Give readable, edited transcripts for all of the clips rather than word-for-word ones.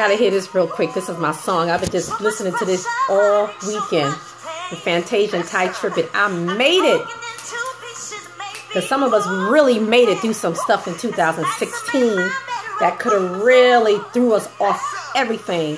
Gotta hear this real quick. This is my song. I've been just listening to this all weekend. The Fantasia and Ty Trippett. I made it. Because some of us really made it through some stuff in 2016 that could have really threw us off everything.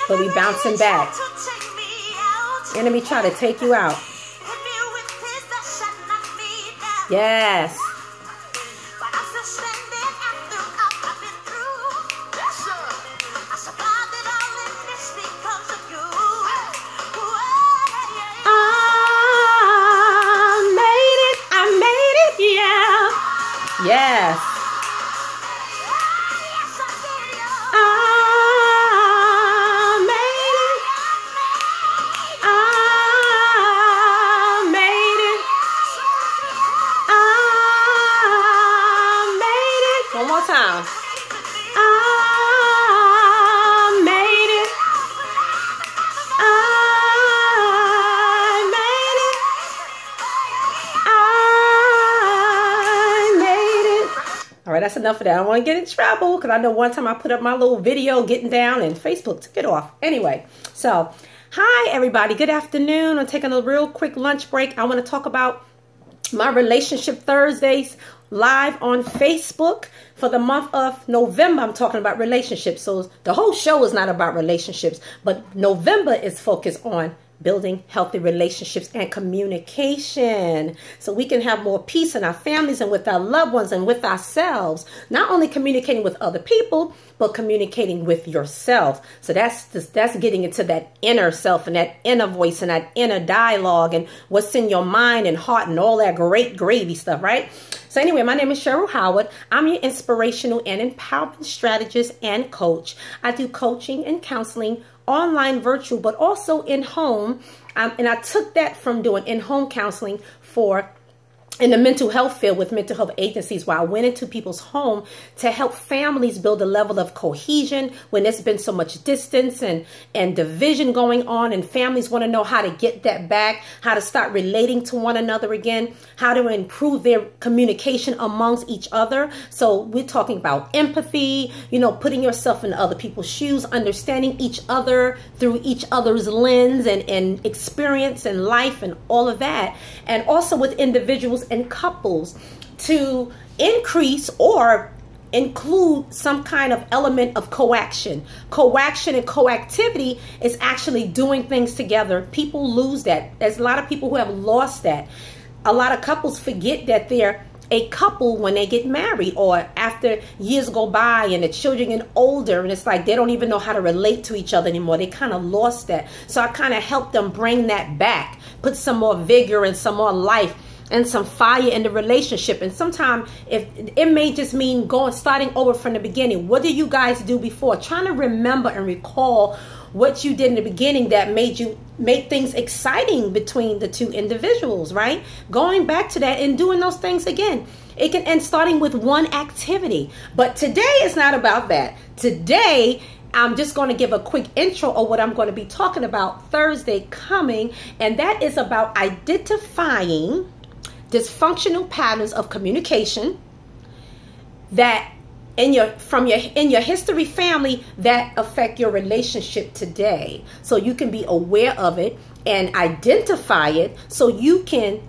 But we bouncing back. Enemy try to take you out. Yes. Yes. I made it. I made it. I made it. One more time. I made it. I made it. All right, that's enough of that. I don't want to get in trouble because I know one time I put up my little video getting down and Facebook took it off. Anyway, so hi, everybody. Good afternoon. I'm taking a real quick lunch break. I want to talk about my Relationship Thursdays live on Facebook for the month of November. I'm talking about relationships. So the whole show is not about relationships, but November is focused on building healthy relationships and communication so we can have more peace in our families and with our loved ones and with ourselves. Not only communicating with other people, but communicating with yourself. So that's getting into that inner self and that inner voice and that inner dialogue and what's in your mind and heart and all that great gravy stuff, right? So anyway, my name is Cheryl Howard. I'm your inspirational and empowerment strategist and coach. I do coaching and counseling online, virtual, but also in home. And I took that from doing in-home counseling in the mental health field with mental health agencies, where I went into people's home to help families build a level of cohesion when there's been so much distance and division going on, and families want to know how to get that back, how to start relating to one another again, how to improve their communication amongst each other. So we're talking about empathy, putting yourself in other people's shoes, understanding each other through each other's lens and experience and life and all of that. And also with individuals and couples to increase or include some kind of element of coaction. Coaction and coactivity is actually doing things together. People lose that. There's a lot of people who have lost that. A lot of couples forget that they're a couple when they get married, or after years go by and the children get older, and it's like they don't even know how to relate to each other anymore. They kind of lost that. So I kind of helped them bring that back, put some more vigor and some more life and some fire in the relationship. And sometimes it may just mean starting over from the beginning. What did you guys do before? Trying to remember and recall what you did in the beginning that made things exciting between the two individuals, right? Going back to that and doing those things again. It can end starting with one activity. But today is not about that. Today, I'm just going to give a quick intro of what I'm going to be talking about Thursday coming. And that is about identifying dysfunctional patterns of communication that in your history family that affect your relationship today. So you can be aware of it and identify it so you can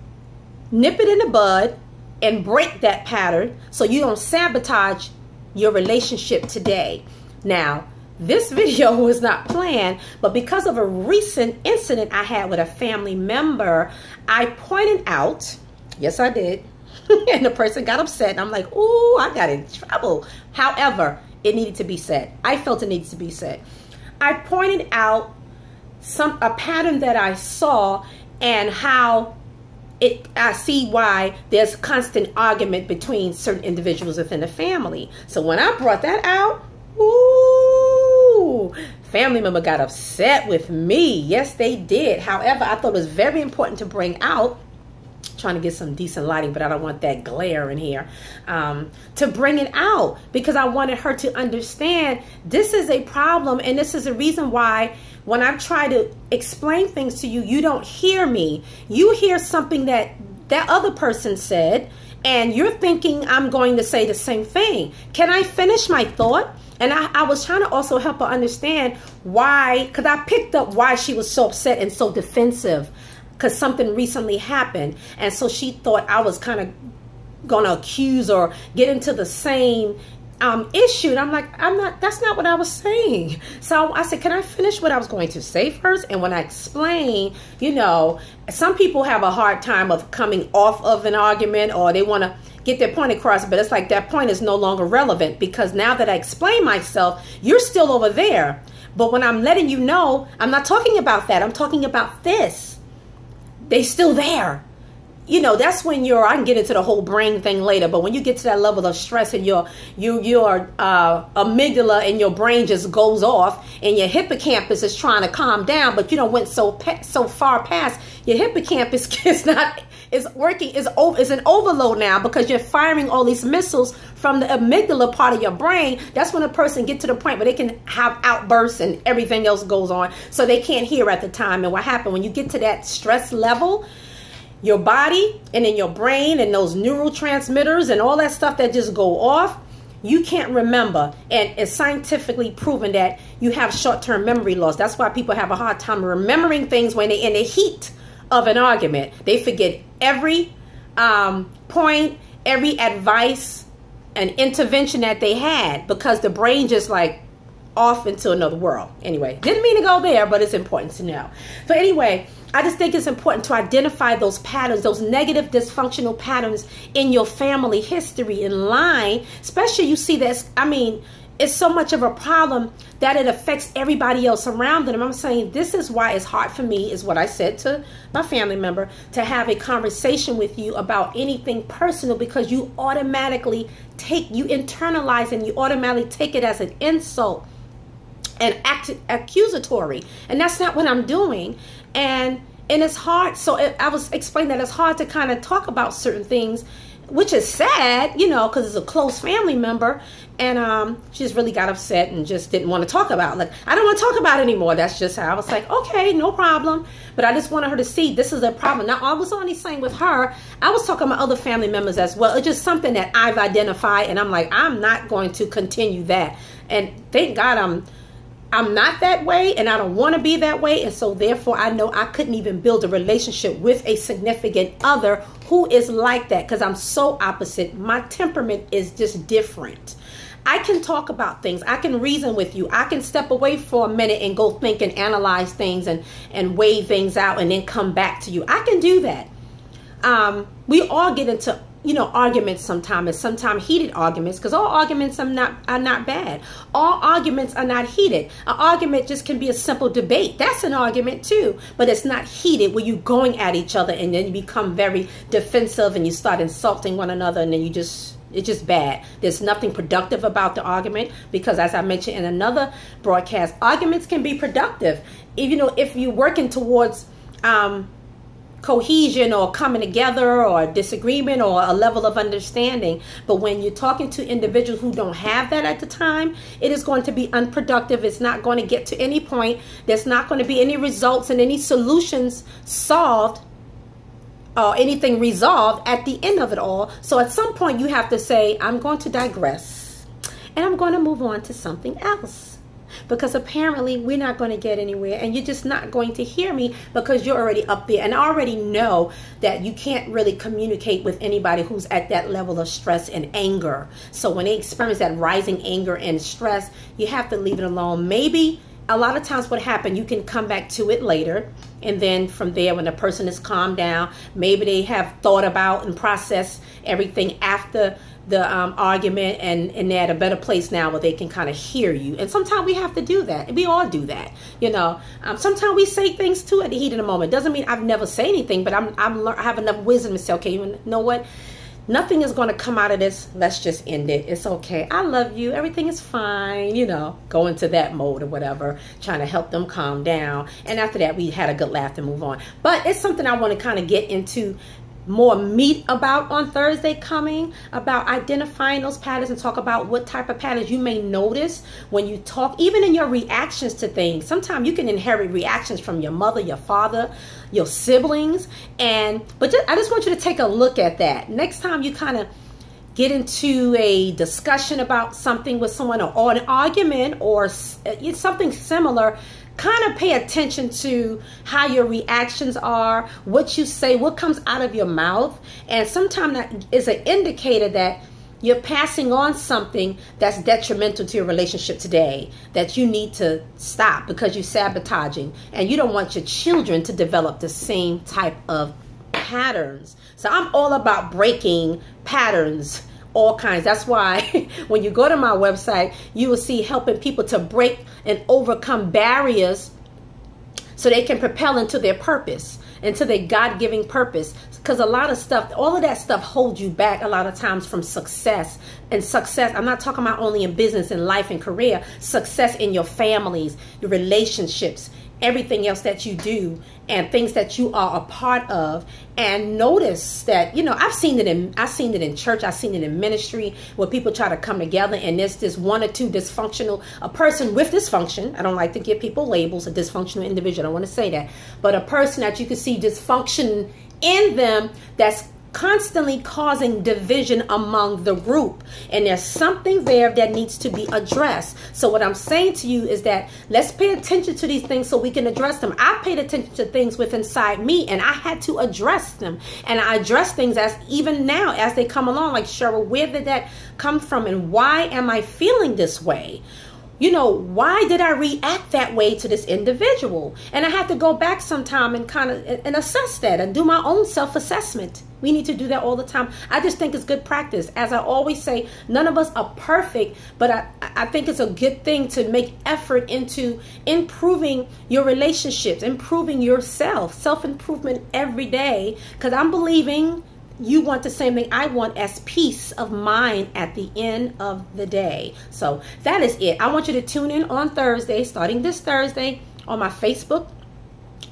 nip it in the bud and break that pattern so you don't sabotage your relationship today. Now, this video was not planned, but because of a recent incident I had with a family member, I pointed out, yes, I did. And the person got upset. And I'm like, ooh, I got in trouble. However, it needed to be said. I felt it needed to be said. I pointed out a pattern that I saw and how I see why there's constant argument between certain individuals within the family. So when I brought that out, ooh, family member got upset with me. Yes, they did. However, I thought it was very important to bring out, trying to get some decent lighting, but I don't want that glare in here, to bring it out because I wanted her to understand this is a problem, and this is a reason why when I try to explain things to you, you don't hear me. You hear something that other person said, And you're thinking I'm going to say the same thing. Can I finish my thought? And I was trying to also help her understand why, because I picked up why she was so upset and so defensive, because something recently happened. And so she thought I was kind of going to accuse or get into the same issue. And I'm like, that's not what I was saying. So I said, can I finish what I was going to say first? And when I explain, you know, some people have a hard time of coming off of an argument, or they want to get their point across, but it's like that point is no longer relevant, because now that I explain myself, you're still over there. But when I'm letting you know, I'm not talking about that. I'm talking about this. They still there. You know, that's when I can get into the whole brain thing later, but when you get to that level of stress and your amygdala and your brain just goes off, and your hippocampus is trying to calm down, but you don't went so far past, your hippocampus is in overload now, because you're firing all these missiles from the amygdala part of your brain. That's when a person gets to the point where they can have outbursts and everything else goes on, so they can't hear at the time. And what happened when you get to that stress level, your body and in your brain and those neurotransmitters and all that stuff that just go off, you can't remember. And it's scientifically proven that you have short-term memory loss. That's why people have a hard time remembering things when they're in the heat of an argument. They forget every point, every advice and intervention that they had, because the brain just like off into another world. Anyway, didn't mean to go there, but it's important to know. So anyway, I just think it's important to identify those patterns, those negative dysfunctional patterns in your family history in line, especially you see this. I mean, it's so much of a problem that it affects everybody else around them. I'm saying this is why it's hard for me, is what I said to my family member, to have a conversation with you about anything personal, because you automatically you internalize and you automatically take it as an insult and act accusatory. And that's not what I'm doing. And it's hard. So I was explaining that it's hard to kind of talk about certain things, which is sad, you know, because it's a close family member. And she just really got upset and just didn't want to talk about it. Like, I don't want to talk about it anymore. That's just how I was like, okay, no problem. But I just wanted her to see this is a problem. Now, I was only saying with her, I was talking about other family members as well. It's just something that I've identified. And I'm like, I'm not going to continue that. And thank God I'm not that way, and I don't want to be that way. And so therefore I know I couldn't even build a relationship with a significant other who is like that, because I'm so opposite. My temperament is just different. I can talk about things. I can reason with you. I can step away for a minute and go think and analyze things and weigh things out and then come back to you. I can do that. We all get into arguments sometimes, and sometimes heated arguments, because all arguments are not bad. All arguments are not heated. An argument just can be a simple debate. That's an argument too, but it's not heated where you're going at each other and then you become very defensive and you start insulting one another, and then it's just bad. There's nothing productive about the argument, because as I mentioned in another broadcast, arguments can be productive. If you're working towards cohesion or coming together or disagreement or a level of understanding. But when you're talking to individuals who don't have that at the time, it is going to be unproductive. It's not going to get to any point. There's not going to be any results and any solutions solved or anything resolved at the end of it all. So at some point you have to say, I'm going to digress and I'm going to move on to something else. Because apparently we're not going to get anywhere, and you're just not going to hear me because you're already up there. And I already know that you can't really communicate with anybody who's at that level of stress and anger. So when they experience that rising anger and stress, you have to leave it alone. Maybe a lot of times what happened, you can come back to it later. And then from there, when the person is calmed down, maybe they have thought about and processed everything after the argument, and they're at a better place now where they can kind of hear you. And sometimes we have to do that. We all do that. Sometimes we say things too at the heat of the moment. Doesn't mean I've never say anything, but I have enough wisdom to say, okay, you know what? Nothing is going to come out of this. Let's just end it. It's okay. I love you. Everything is fine. Go into that mode or whatever, trying to help them calm down. And after that, we had a good laugh and move on. But it's something I want to kind of get into more meat about on Thursday coming, about identifying those patterns and talk about what type of patterns you may notice when you talk, even in your reactions to things. Sometimes you can inherit reactions from your mother, your father, your siblings. I just want you to take a look at that. Next time you kind of get into a discussion about something with someone, or an argument or something similar, kind of pay attention to how your reactions are, what you say, what comes out of your mouth. And sometimes that is an indicator that you're passing on something that's detrimental to your relationship today, that you need to stop because you're sabotaging, and you don't want your children to develop the same type of patterns. So I'm all about breaking patterns, all kinds. That's why when you go to my website, you will see helping people to break and overcome barriers so they can propel into their purpose, into their God-giving purpose. Because a lot of stuff, all of that stuff holds you back a lot of times from success. And success, I'm not talking about only in business and life and career, success in your families, your relationships, everything else that you do, and things that you are a part of. And notice that, I've seen it in church, I've seen it in ministry, where people try to come together and there's this one or two dysfunctional, a person with dysfunction. I don't like to give people labels, a dysfunctional individual, I don't want to say that, but a person that you can see dysfunction in them that's constantly causing division among the group. And there's something there that needs to be addressed. So what I'm saying to you is that let's pay attention to these things so we can address them. I paid attention to things with inside me, and I had to address them. And I address things as even now as they come along, like, Cheryl, where did that come from? And why am I feeling this way? Why did I react that way to this individual? And I have to go back sometime and kind of and assess that and do my own self-assessment. We need to do that all the time. I just think it's good practice. As I always say, none of us are perfect, but I think it's a good thing to make effort into improving your relationships, improving yourself, self-improvement every day, because I'm believing you want the same thing I want, as peace of mind at the end of the day. So that is it. I want you to tune in on Thursday, starting this Thursday, on my Facebook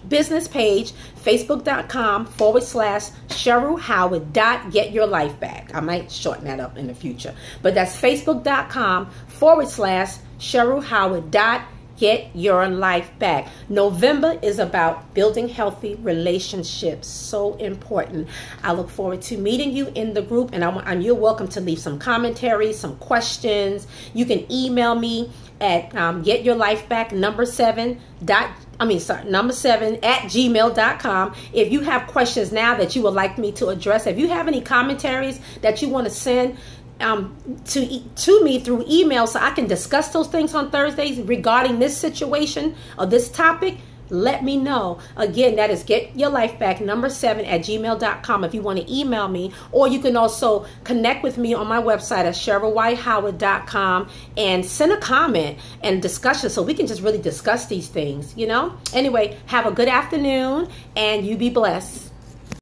business page, facebook.com/CherylHoward.GetYourLifeBack. I might shorten that up in the future, but that's facebook.com/CherylHoward.Get Your Life Back. November is about building healthy relationships. So important. I look forward to meeting you in the group, and you're welcome to leave some commentaries, some questions. You can email me at getyourlifeback number 7 @gmail.com. If you have questions now that you would like me to address, if you have any commentaries that you want to send to me through email so I can discuss those things on Thursdays regarding this situation or this topic, let me know. Again, that is getyourlifeback number 7 @gmail.com if you want to email me, or you can also connect with me on my website at CherylWhiteHoward.com and send a comment and discussion so we can just really discuss these things, Anyway, have a good afternoon and you be blessed.